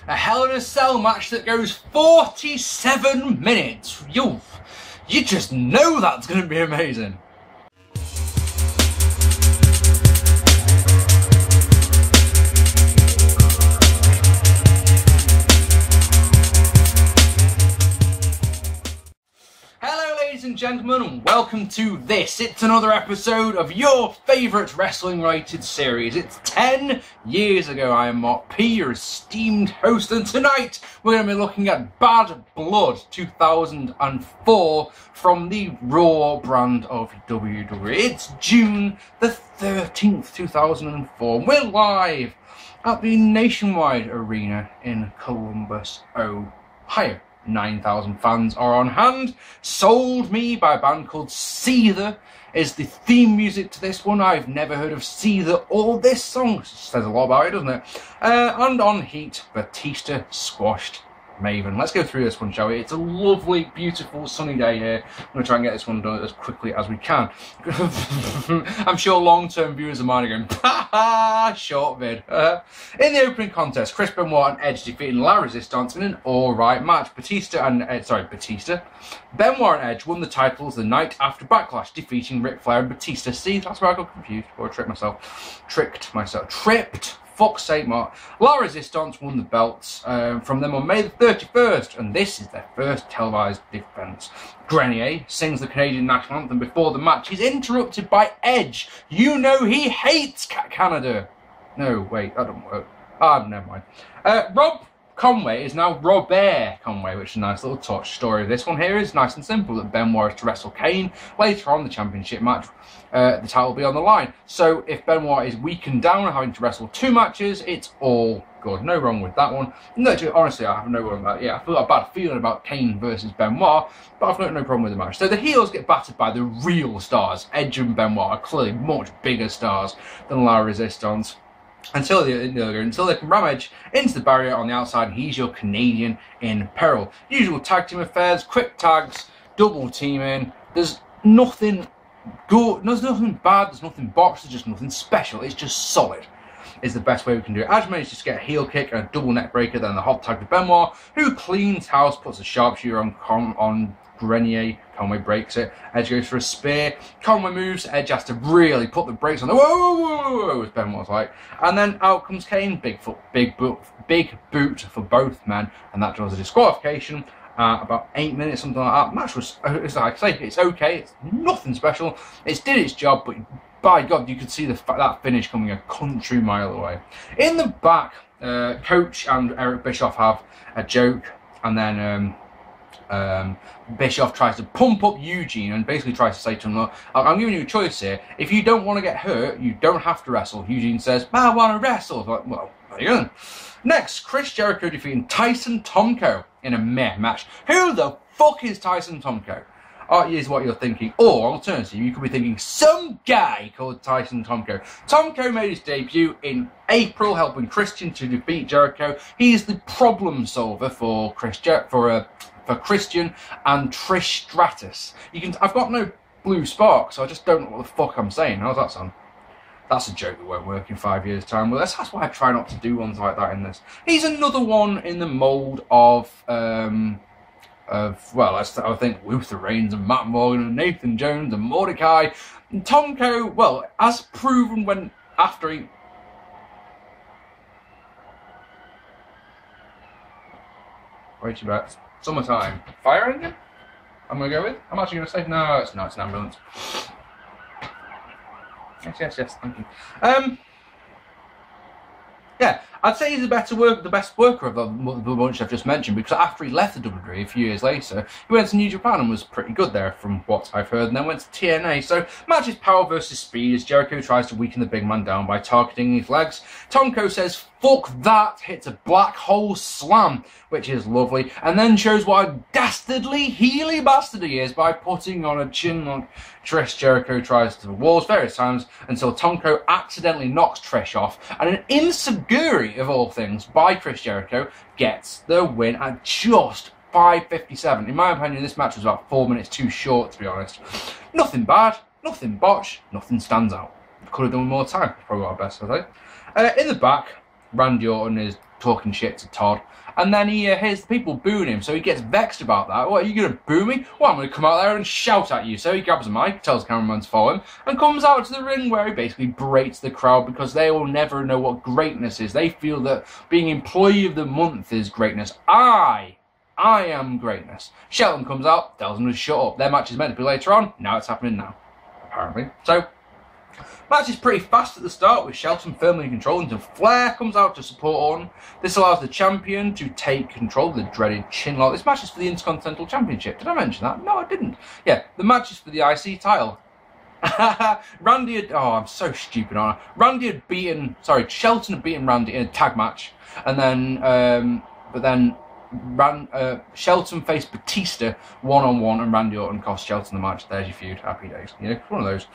a Hell in a Cell match that goes 47 minutes. You just know that's going to be amazing. Ladies and gentlemen, and welcome to this. It's another episode of your favourite wrestling-related series. It's 10 years ago. I am Mark P, your esteemed host, and tonight we're going to be looking at Bad Blood 2004 from the Raw brand of WWE. It's June the 13th, 2004. We're live at the Nationwide Arena in Columbus, Ohio. 9,000 fans are on hand. Sold Me by a band called Seether is the theme music to this one. I've never heard of Seether or this song. It says a lot about it, doesn't it? And on Heat, Batista squashed Maven. Let's go through this one, shall we? It's a lovely, beautiful, sunny day here. I'm going to try and get this one done as quickly as we can. I'm sure long-term viewers of mine are going, ha ha, short vid. In the opening contest, Chris Benoit and Edge defeating La Resistance in an alright match. Benoit and Edge won the titles the night after Backlash, defeating Ric Flair and Batista. See, that's where I got confused, or tripped myself. Fuck's sake, Mark. La Resistance won the belts from them on May the 31st, and this is their first televised defence. Grenier sings the Canadian national anthem before the match. He's interrupted by Edge. You know he hates Canada. No, wait, that doesn't work. Never mind. Rob Conway is now Robert Conway, which is a nice little touch. Story of this one here is nice and simple, that Benoit is to wrestle Kane later on the championship match. The title will be on the line. So if Benoit is weakened down, having to wrestle 2 matches, it's all good. No wrong with that one. No, honestly, I have no wrong about it. Yeah, I feel a bad feeling about Kane versus Benoit, but I've got no problem with the match. So the heels get battered by the real stars. Edge and Benoit are clearly much bigger stars than La Resistance. Until they can ram Edge into the barrier on the outside, he's your Canadian in peril. Usual tag team affairs, quick tags, double teaming. There's nothing good, there's nothing bad, there's nothing botched, there's just nothing special. It's just solid. Is the best way we can do it. Edge manages to get a heel kick and a double neck breaker, then the hot tag to Benoit, who cleans house, puts a sharpshooter on Grenier. Conway breaks it. Edge goes for a spear. Conway moves. Edge has to really put the brakes on. Whoa, as Benoit's like. And then out comes Kane. Big boot for both men, and that draws a disqualification. About 8 minutes, something like that. Match was, like I say, it's okay. It's nothing special. It did its job, but by God, you could see that finish coming a country mile away. In the back, Coach and Eric Bischoff have a joke, and then Bischoff tries to pump up Eugene and basically tries to say to him, look, I'm giving you a choice here. If you don't want to get hurt, you don't have to wrestle. Eugene says, I want to wrestle. Like, well, there you go. Next, Chris Jericho defeating Tyson Tomko in a meh match. Who the fuck is Tyson Tomko? Here's what you're thinking. Or, alternatively, you could be thinking some guy called Tyson Tomko. Tomko made his debut in April, helping Christian to defeat Jericho. He's the problem solver for Christian and Trish Stratus. I've got no blue spark, so I just don't know what the fuck I'm saying. How's that sound? That's a joke that won't work in 5 years' time. Well, that's why I try not to do ones like that in this. He's another one in the mould of I think Luther Reigns and Matt Morgan and Nathan Jones and Mordecai. And Tomko, well, as proven when after he... Wait your bets. Summertime. Fire engine? I'm going to go with? I'm actually going to say, no, it's not. It's an ambulance. Yes, thank you. Yeah, I'd say he's the best worker of the bunch I've just mentioned, because after he left the WWE a few years later, he went to New Japan and was pretty good there from what I've heard, and then went to TNA. So, match is power versus speed as Jericho tries to weaken the big man down by targeting his legs. Tomko says, fuck that, hits a black hole slam, which is lovely, and then shows what a dastardly heely bastard he is by putting on a chin lock. Trish Jericho tries to the walls various times until Tomko accidentally knocks Trish off, and an insecurity of all things by Chris Jericho gets the win at just 5:57. In my opinion, this match was about 4 minutes too short, to be honest. Nothing bad, nothing botched, nothing stands out. Could have done more time, probably our best, I think. In the back, Randy Orton is talking shit to Todd. And then he hears the people booing him, so he gets vexed about that. What, are you going to boo me? Well, I'm going to come out there and shout at you. So he grabs a mic, tells the cameraman to follow him, and comes out to the ring where he basically berates the crowd because they will never know what greatness is. They feel that being Employee of the Month is greatness. I am greatness. Shelton comes out, tells him to shut up. Their match is meant to be later on. Now it's happening now, apparently. So, match is pretty fast at the start with Shelton firmly in control until Flair comes out to support Orton. This allows the champion to take control of the dreaded chinlock. This match is for the Intercontinental Championship. Did I mention that? No, I didn't. Yeah, the match is for the IC title. Randy had, oh, I'm so stupid on it. Shelton had beaten Randy in a tag match. And then, Shelton faced Batista one-on-one and Randy Orton cost Shelton the match. There's your feud. Happy days. You know, one of those.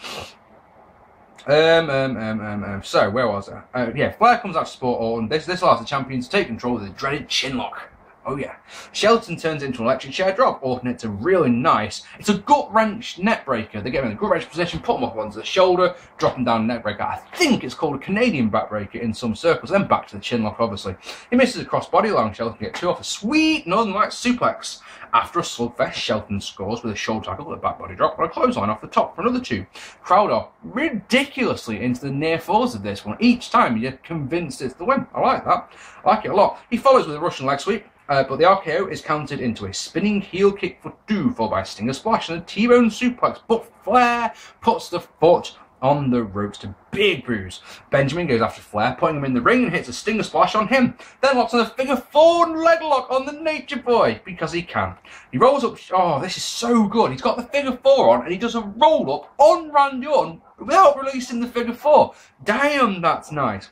So, where was I? Yeah, Flair comes out to support Orton. This allows the champion to take control of the dreaded chinlock. Oh yeah. Shelton turns into an electric chair drop. Orton hits a really nice, it's a gut-wrench neck breaker. They get him in a gut-wrench position, put him up onto the shoulder, drop him down the neck breaker. I think it's called a Canadian backbreaker in some circles. Then back to the chinlock, obviously. He misses a crossbody, allowing Shelton to get 2 off a sweet Northern Lights suplex. After a slugfest, Shelton scores with a shoulder tackle, a back body drop, and a clothesline off the top for another 2. Crowd are ridiculously into the near falls of this one. Each time you're convinced it's the win. I like that. I like it a lot. He follows with a Russian leg sweep, but the RKO is countered into a spinning heel kick for 2, followed by a Stinger Splash and a T-bone suplex. But Flair puts the foot on the ropes to big bruise. Benjamin goes after Flair, putting him in the ring and hits a Stinger Splash on him. Then locks on a figure 4 and leg lock on the Nature Boy, because he can. He rolls up, oh, this is so good. He's got the figure 4 on, and he does a roll up on Randy Orton without releasing the figure 4. Damn, that's nice.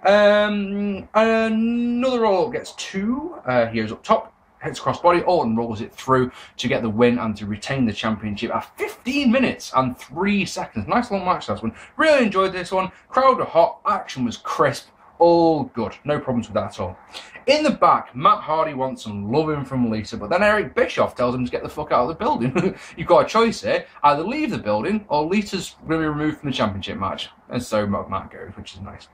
Another roll up gets 2. He goes up top, hits crossbody. Orton rolls it through to get the win and to retain the championship at 15 minutes and 3 seconds. Nice long match, last one. Really enjoyed this one. Crowd were hot. Action was crisp. All good. No problems with that at all. In the back, Matt Hardy wants some loving from Lita, but then Eric Bischoff tells him to get the fuck out of the building. You've got a choice here. Either leave the building or Lita's going to be removed from the championship match. And so Matt goes, which is nice.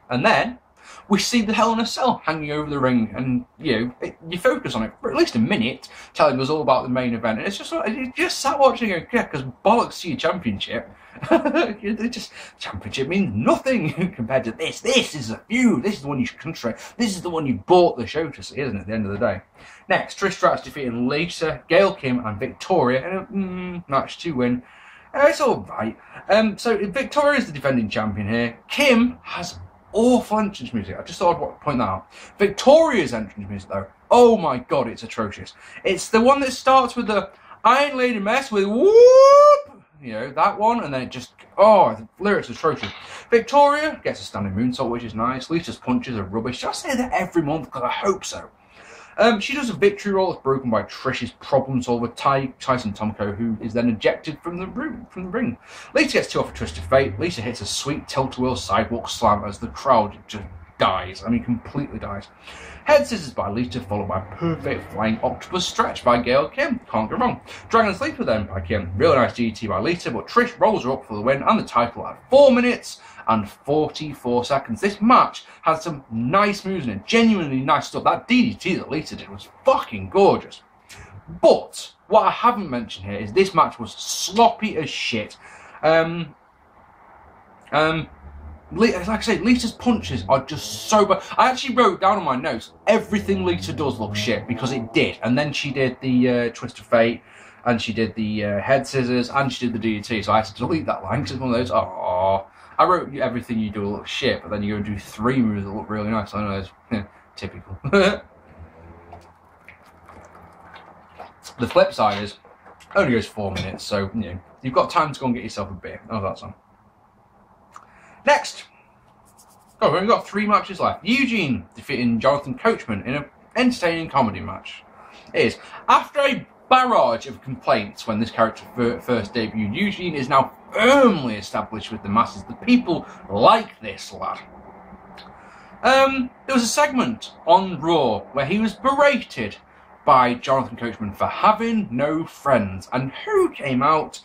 And then we see the Hell in a Cell hanging over the ring, and you focus on it for at least a minute, telling us all about the main event. And it's just like, you just sat watching it, yeah, because bollocks to your championship. Championship means nothing compared to this. This is a feud. This is the one you should concentrate. This is the one you bought the show to see, isn't it? At the end of the day. Next, Trish Stratus defeating Lita, Gail, Kim, and Victoria in a match to win. It's all right. So Victoria is the defending champion here. Kim has awful entrance music. I just thought I'd point that out. Victoria's entrance music, though, oh my god, it's atrocious. It's the one that starts with the Iron Lady mess with whoop, that one, and then it just, oh, the lyrics are atrocious. Victoria gets a standing moonsault, which is nice. Lita's punches are rubbish. I say that every month because I hope so. She does a victory roll that's broken by Trish's problem solver Tyson Tomko, who is then ejected from the ring. Lita gets 2 off a Twist of Fate. Lita hits a sweet tilt-a-whirl sidewalk slam as the crowd just dies. I mean, completely dies. Head scissors by Lita, followed by perfect flying octopus stretch by Gail Kim. Can't go wrong. Dragon Sleeper then by Kim. Really nice DT by Lita, but Trish rolls her up for the win and the title at 4 minutes and 44 seconds. This match had some nice moves in it, genuinely nice stuff. That DDT that Lita did was fucking gorgeous. But what I haven't mentioned here is this match was sloppy as shit. Like I say, Lita's punches are just so bad. I actually wrote down on my notes, everything Lita does looks shit, because it did. And then she did the Twist of Fate, and she did the head scissors, and she did the DDT, so I had to delete that line, because it's one of those, oh, I wrote everything you do looks shit, but then you go and do 3 moves that look really nice. I know, it's typical. The flip side is, it only goes 4 minutes, so, you've got time to go and get yourself a beer. How's that sound? Next, we've only got 3 matches left. Eugene defeating Jonathan Coachman in an entertaining comedy match. It is. After a barrage of complaints when this character first debuted, Eugene is now firmly established with the masses. The people like this lad. There was a segment on Raw where he was berated by Jonathan Coachman for having no friends, and who came out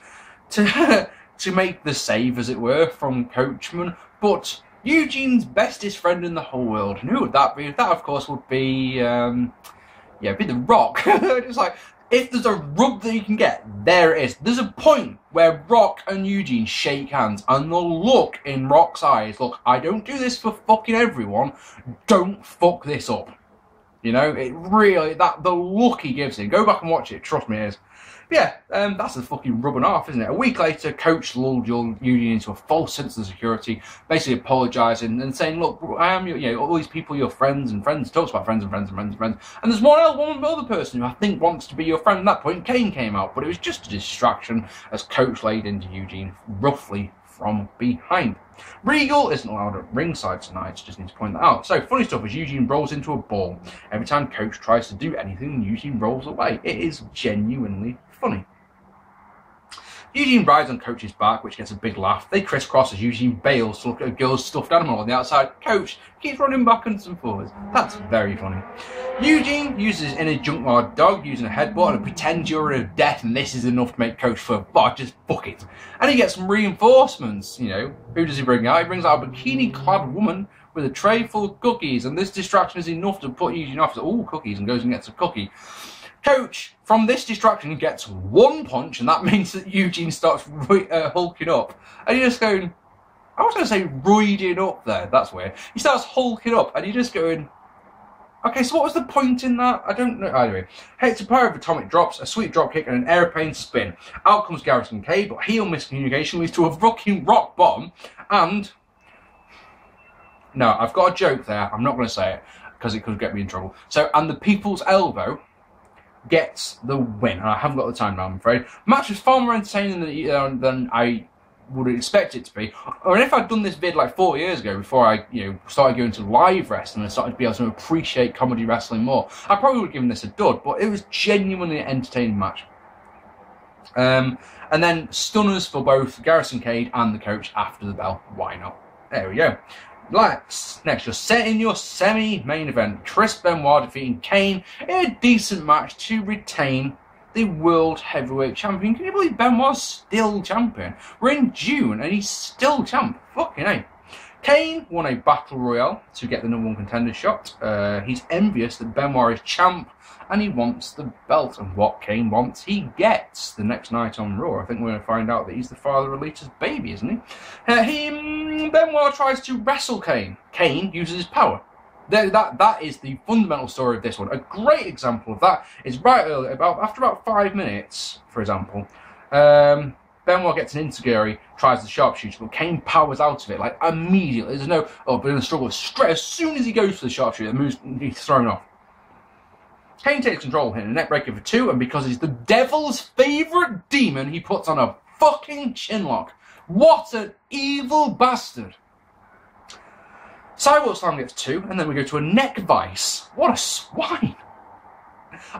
to to make the save, as it were, from Coachman, but Eugene's bestest friend in the whole world. And who would that be? That, of course, would be, be The Rock. It's like, if there's a rub that you can get, there it is. There's a point where Rock and Eugene shake hands, and the look in Rock's eyes, look, I don't do this for fucking everyone, don't fuck this up. You know, it really, the look he gives him, go back and watch it, trust me it is. Yeah, that's the fucking rubbing off, isn't it? A week later, Coach lulled Eugene into a false sense of security, basically apologising and saying, look, I am, all these people are your friends, and friends, talks about friends and friends and friends and friends. And there's one other person who I think wants to be your friend. At that point, Kane came out, but it was just a distraction as Coach laid into Eugene roughly from behind. Regal isn't allowed at ringside tonight, just need to point that out. So, funny stuff is Eugene rolls into a ball. Every time Coach tries to do anything, Eugene rolls away. It is genuinely funny. Eugene rides on Coach's back, which gets a big laugh. They crisscross as Eugene bails to look at a girl's stuffed animal on the outside. Coach keeps running backwards and forwards. That's very funny. Eugene uses his inner junkyard dog using a headbutt and pretends you're in a death, and this is enough to make Coach for, just fuck it. And he gets some reinforcements, Who does he bring out? He brings out a bikini-clad woman with a tray full of cookies, and this distraction is enough to put Eugene off. So, cookies, and goes and gets a cookie. Coach, from this distraction, gets one punch, and that means that Eugene starts hulking up. And you're just going, I was going to say roiding up there, that's weird. He starts hulking up, and you're just going, okay, so what was the point in that? I don't know. Anyway, hits a pair of atomic drops, a sweet drop kick, and an airplane spin. Out comes Garrison Cade, but heel miscommunication leads to a fucking rock bottom, and... No, I've got a joke there. I'm not going to say it, because it could get me in trouble. So, and the people's elbow gets the win. And I haven't got the time now, I'm afraid. Match was far more entertaining than I would expect it to be. Or if I'd done this vid like 4 years ago, before I started going to live wrestling and started to be able to appreciate comedy wrestling more, I probably would have given this a dud, but it was genuinely an entertaining match. And then stunners for both Garrison Cade and the Coach after the bell. Why not? There we go. Next, you're setting your semi-main event. Chris Benoit defeating Kane in a decent match to retain the World Heavyweight Champion. Can you believe Benoit's still champion? We're in June and he's still champ. Fucking A. Kane won a Battle Royale to get the #1 contender shot. He's envious that Benoit is champ and he wants the belt. And what Kane wants, he gets the next night on Raw. I think we're going to find out that he's the father of Lita's baby, isn't he? Benoit tries to wrestle Kane. Kane uses his power. That is the fundamental story of this one. A great example of that is right early, after about 5 minutes, for example. Benoit gets an enziguri, tries the sharpshooter, but Kane powers out of it, like, immediately. There's no, but in a struggle, straight as soon as he goes for the sharpshooter, he's thrown off. Kane takes control, hitting a neck breaker for 2, and because he's the devil's favourite demon, he puts on a fucking chinlock. What an evil bastard. Sidewalk Slam gets 2, and then we go to a neck vice. What a swine.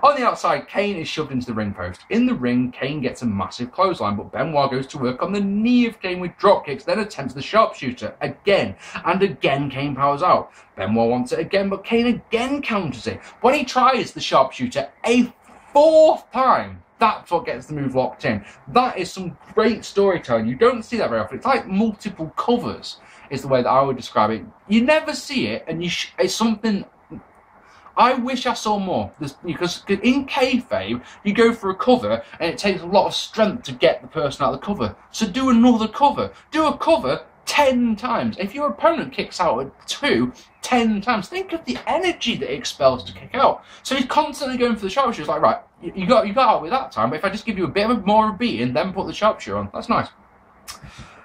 On the outside, Kane is shoved into the ring post. In the ring, Kane gets a massive clothesline, but Benoit goes to work on the knee of Kane with drop kicks, then attempts the sharpshooter again, and again Kane powers out. Benoit wants it again, but Kane again counters it. When he tries the sharpshooter a 4th time, that's what gets the move locked in. That is some great storytelling. You don't see that very often. It's like multiple covers, is the way that I would describe it. You never see it, and it's something... I wish I saw more, because in kayfabe, you go for a cover, and it takes a lot of strength to get the person out of the cover. So do another cover. Do a cover 10 times. If your opponent kicks out at 2, 10 times, think of the energy that it expels to kick out. So he's constantly going for the sharpshooter. It's like, right, you got out with that time, but if I just give you a bit more of a beating, then put the sharpshooter on, that's nice.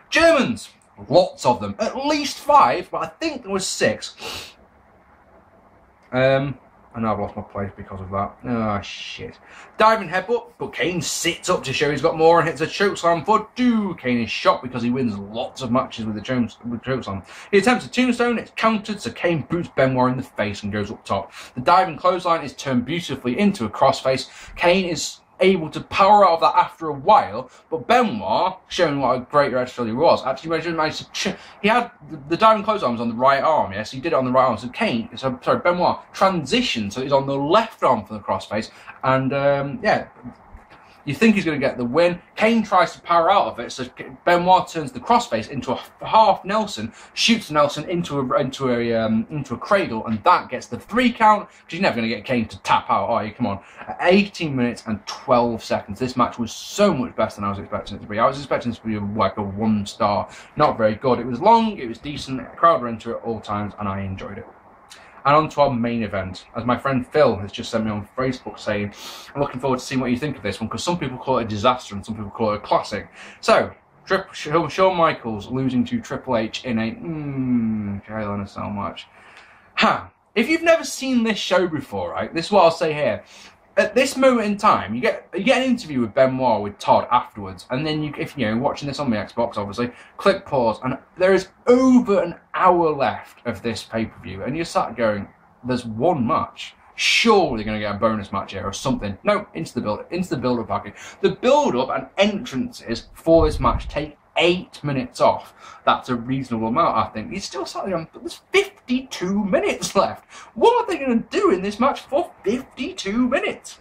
Germans, lots of them. At least 5, but I think there was 6. I know I've lost my place because of that. Ah, shit. Diving headbutt, but Kane sits up to show he's got more and hits a chokeslam for 2. Kane is shocked because he wins lots of matches with the chokeslam. He attempts a tombstone, it's countered, so Kane boots Benoit in the face and goes up top. The diving clothesline is turned beautifully into a crossface. Kane is able to power out of that after a while, but Benoit, showing what a great wrestler he was, actually managed to... He had the diving clothesline was on the right arm, yes, he did it on the right arm, so Benoit transitioned, so he's on the left arm for the crossface, and, yeah, You think he's going to get the win. Kane tries to power out of it, so Benoit turns the crossface into a half Nelson, shoots Nelson into a cradle, and that gets the 3 count, because you're never going to get Kane to tap out, are you? Come on. At 18 minutes and 12 seconds, this match was so much better than I was expecting it to be. I was expecting this to be like a 1-star. Not very good. It was long, it was decent, the crowd were into it at all times, and I enjoyed it. And on to our main event, as my friend Phil has just sent me on Facebook saying, I'm looking forward to seeing what you think of this one, because some people call it a disaster and some people call it a classic. So, Shawn Michaels losing to Triple H in a, Gail on so much. If you've never seen this show before, right, this is what I'll say here. At this moment in time, you get an interview with Benoit with Todd afterwards, and then if you're watching this on the Xbox, obviously, click pause, and there is over an hour left of this pay-per-view, and you're sat going, there's one match. Surely they're going to get a bonus match here or something. No, into the build-up package. The build-up and entrances for this match take 8 minutes off. That's a reasonable amount, I think. He's still sat there on, there's 52 minutes left. What are they going to do in this match for 52 minutes?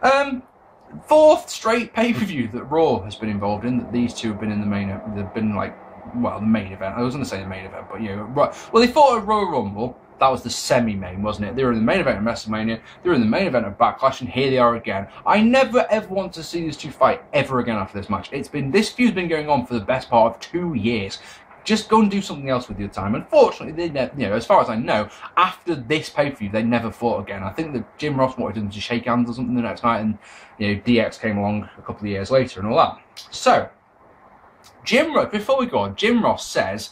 4th straight pay-per-view that Raw has been involved in, that these two have been in the main, they've been like, well, the main event. I was going to say the main event, but yeah, right. Well, they fought at Royal Rumble. That was the semi-main, wasn't it? They were in the main event of WrestleMania. They were in the main event of Backlash, and here they are again. I never ever want to see these two fight ever again after this match. This feud's been going on for the best part of 2 years. Just go and do something else with your time. Unfortunately, they never, as far as I know, after this pay-per-view, they never fought again. I think that Jim Ross wanted them to shake hands or something the next night, and DX came along a couple of years later and all that. So, Jim Ross, before we go on, Jim Ross says,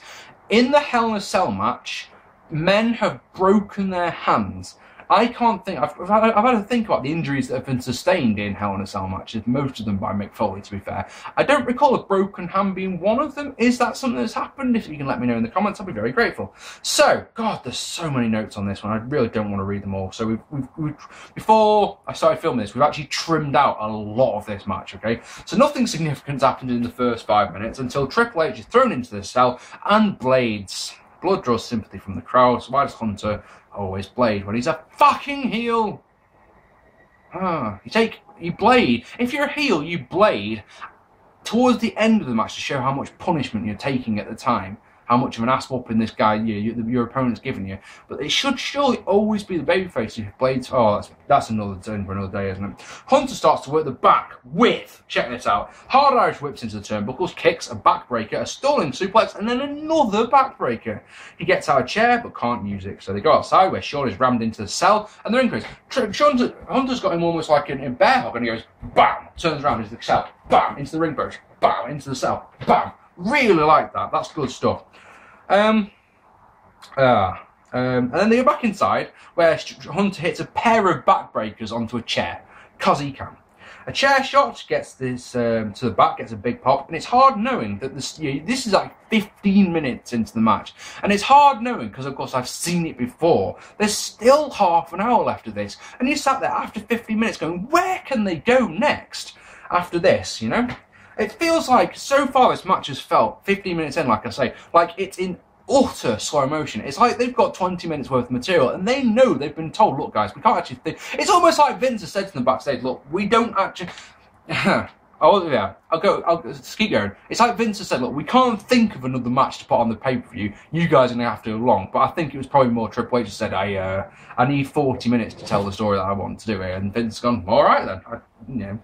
in the Hell in a Cell match, men have broken their hands. I can't think, I've had to think about the injuries that have been sustained in Hell in a Cell matches, most of them by Mick Foley, to be fair. I don't recall a broken hand being one of them. Is that something that's happened? If you can let me know in the comments, I'll be very grateful. So, God, there's so many notes on this one. I really don't want to read them all. So we've before I started filming this, we've actually trimmed out a lot of this match, okay? So nothing significant's happened in the first 5 minutes until Triple H is thrown into the cell and blades. Blood draws sympathy from the crowd, so why does Hunter always blade when he's a fucking heel? You blade. If you're a heel, you blade towards the end of the match to show how much punishment you're taking at the time. How much of an ass whooping this guy, your opponent's giving you. But it should surely always be the babyface who blades. Oh, that's another turn for another day, isn't it? Hunter starts to work the back with, check this out, hard Irish whips into the turnbuckles, kicks, a backbreaker, a stalling suplex, and then another backbreaker. He gets out of chair, but can't use it. So they go outside where Shawn is rammed into the cell, and they're in crazy. Hunter's got him almost like in bear hug, and he goes, bam, turns around into the cell, bam, into the ring post, bam, into the cell, bam. Really like that. That's good stuff. And then they go back inside, where Hunter hits a pair of backbreakers onto a chair, because he can. A chair shot gets this to the back, gets a big pop, and it's hard knowing that this is like 15 minutes into the match. And it's hard knowing, because of course I've seen it before, there's still half an hour left of this. And you sat there after 15 minutes going, where can they go next after this, It feels like, so far this match has felt, 15 minutes in, like I say, like it's in utter slow motion. It's like they've got 20 minutes worth of material, and they know they've been told, look guys, we can't actually think. It's almost like Vince has said to them backstage, look, we don't actually... I'll just keep going. It's like Vince has said, look, we can't think of another match to put on the pay-per-view. You guys are going to have to go along. But I think it was probably more Triple H said, I need 40 minutes to tell the story that I want to do here. And Vince has gone, all right then.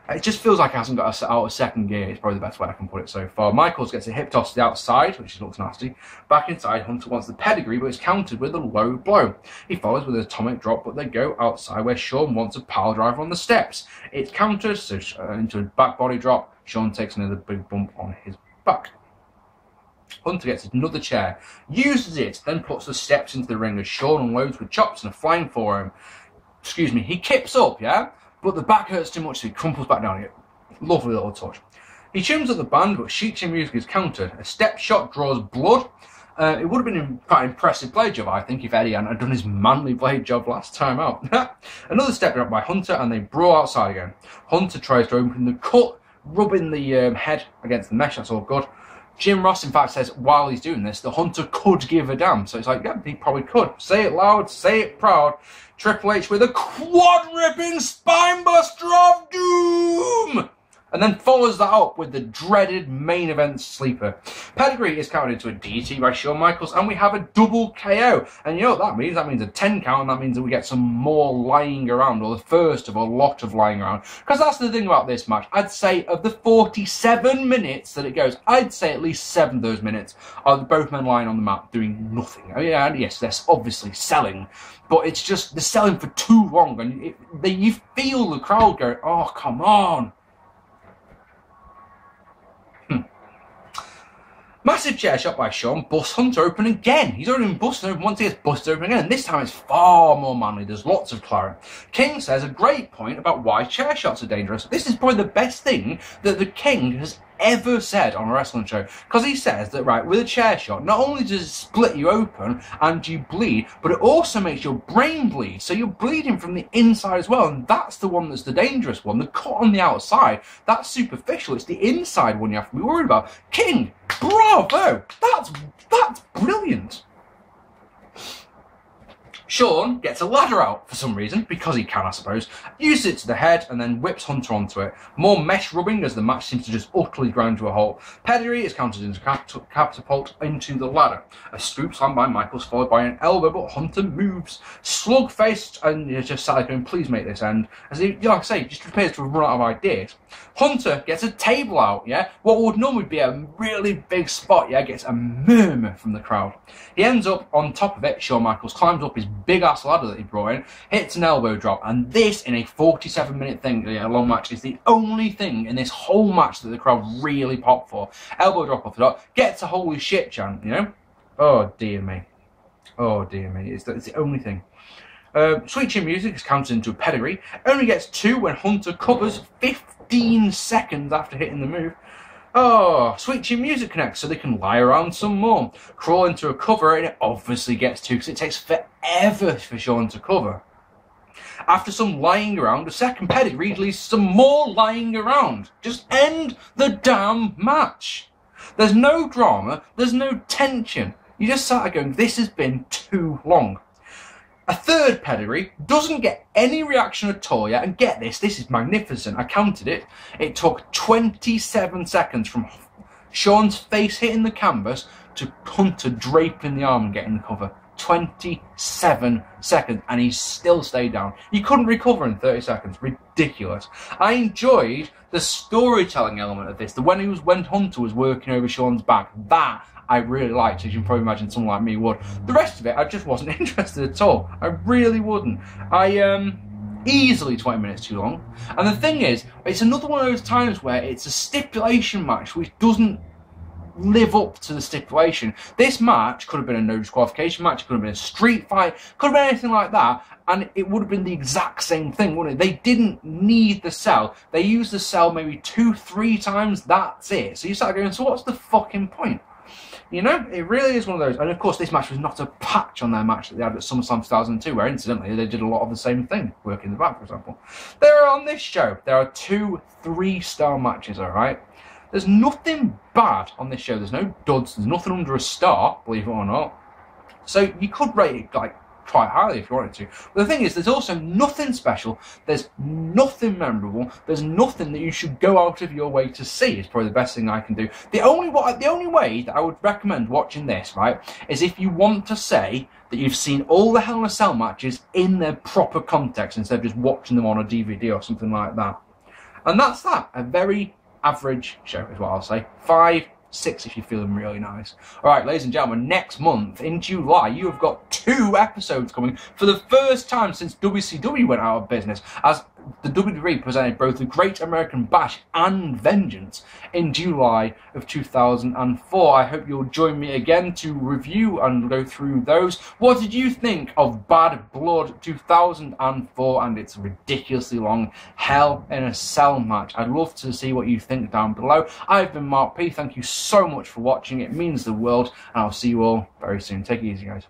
It just feels like it hasn't got out of second gear. It's probably the best way I can put it so far. Michaels gets a hip toss to the outside, which looks nasty. Back inside, Hunter wants the pedigree, but it's countered with a low blow. He follows with an atomic drop, but they go outside where Shawn wants a pile driver on the steps. It's countered so into a back body drop. Shawn takes another big bump on his back. Hunter gets another chair, uses it, then puts the steps into the ring as Shawn unloads with chops and a flying forearm. Excuse me, he kips up, yeah? But the back hurts too much, so he crumples back down again. Lovely little touch. He tunes up the band, but Sheik's music is countered. A step shot draws blood. It would have been quite an impressive blade job, I think, if Eddie hadn't done his manly blade job last time out. Another step drop by Hunter, and they brawl outside again. Hunter tries to open the cut, rubbing the head against the mesh, that's all good. Jim Ross, in fact, says while he's doing this, the Hunter could give a damn. So it's like, yeah, he probably could. Say it loud, say it proud. Triple H with a quad-ripping spinebuster of doom! And then follows that up with the dreaded main event sleeper. Pedigree is counted into a DT by Shawn Michaels, and we have a double KO. And you know what that means? That means a 10 count, and that means that we get some more lying around, or the first of a lot of lying around. Because that's the thing about this match. I'd say of the 47 minutes that it goes, I'd say at least 7 of those minutes are both men lying on the mat doing nothing. I mean, yeah, yes, they're obviously selling, but it's just, they're selling for too long, and you feel the crowd go, oh, come on. Massive chair shot by Shawn, busts Hunter open again. He's already been busted open once, he gets busted open again. And this time it's far more manly, there's lots of claret. King says a great point about why chair shots are dangerous. This is probably the best thing that the King has ever said on a wrestling show. Because he says that, right, with a chair shot, not only does it split you open and you bleed, but it also makes your brain bleed. So you're bleeding from the inside as well. And that's the one that's the dangerous one. The cut on the outside, that's superficial. It's the inside one you have to be worried about. King, bravo! That's brilliant. Shawn gets a ladder out for some reason, because he can, I suppose, uses it to the head and then whips Hunter onto it. More mesh rubbing as the match seems to just utterly grind to a halt. Pedigree is counted into catapult into the ladder. A scoop slam by Michaels followed by an elbow, but Hunter moves. Slug-faced and just sat there going, please make this end. As he, like I say, just appears to have run out of ideas. Hunter gets a table out, yeah? What would normally be a really big spot, yeah, gets a murmur from the crowd. He ends up on top of it. Shawn Michaels climbs up his big-ass ladder that he brought in, hits an elbow drop, and this, in a 47-minute thing, a long match, is the only thing in this whole match that the crowd really popped for. Elbow drop off the top, gets a holy shit chant, you know? Oh, dear me. Oh, dear me. It's the only thing. Sweet Chin Music is counted into a pedigree. Only gets 2 when Hunter covers 15 seconds after hitting the move. Oh, Sweet Chin Music connects so they can lie around some more. Crawl into a cover, and it obviously gets 2 because it takes forever for Shawn to cover. After some lying around, a second pedigree leads some more lying around. Just end the damn match. There's no drama, there's no tension. You just sat there going, this has been too long. A third pedigree doesn't get any reaction at all yet, and get this is magnificent. I counted it. It took 27 seconds from Shawn's face hitting the canvas to Hunter draping the arm and getting the cover. 27 seconds, and he still stayed down. You couldn't recover in 30 seconds. Ridiculous. I enjoyed the storytelling element of this. When Hunter was working over Shawn's back, that I really liked, as you can probably imagine someone like me would. The rest of it, I just wasn't interested at all. I really wouldn't. Easily 20 minutes too long. And the thing is, it's another one of those times where it's a stipulation match which doesn't live up to the stipulation. This match could have been a no disqualification match, it could have been a street fight, could have been anything like that, and it would have been the exact same thing, wouldn't it? They didn't need the cell. They used the cell maybe 2-3 times, that's it. So you start going, so what's the fucking point? You know, it really is one of those. And of course, this match was not a patch on their match that they had at SummerSlam 2002, where incidentally they did a lot of the same thing, working the back, for example. There are on this show, there are 2 3-star matches, alright? There's nothing bad on this show. There's no duds. There's nothing under a star, believe it or not. So you could rate it like quite highly if you wanted to. But the thing is, there's also nothing special. There's nothing memorable. There's nothing that you should go out of your way to see. It's probably the best thing I can do. The only way that I would recommend watching this, right, is if you want to say that you've seen all the Hell in a Cell matches in their proper context instead of just watching them on a DVD or something like that. And that's that. A very average show is what I'll say. 5, 6 if you're feeling really nice. Alright, ladies and gentlemen, next month in July you have got 2 episodes coming for the first time since WCW went out of business, as the WWE presented both the Great American Bash and Vengeance in July of 2004. I hope you'll join me again to review and go through those. What did you think of Bad Blood 2004 and its ridiculously long Hell in a Cell match? I'd love to see what you think down below. I've been Mark P. Thank you so much for watching. It means the world, and I'll see you all very soon. Take it easy, guys.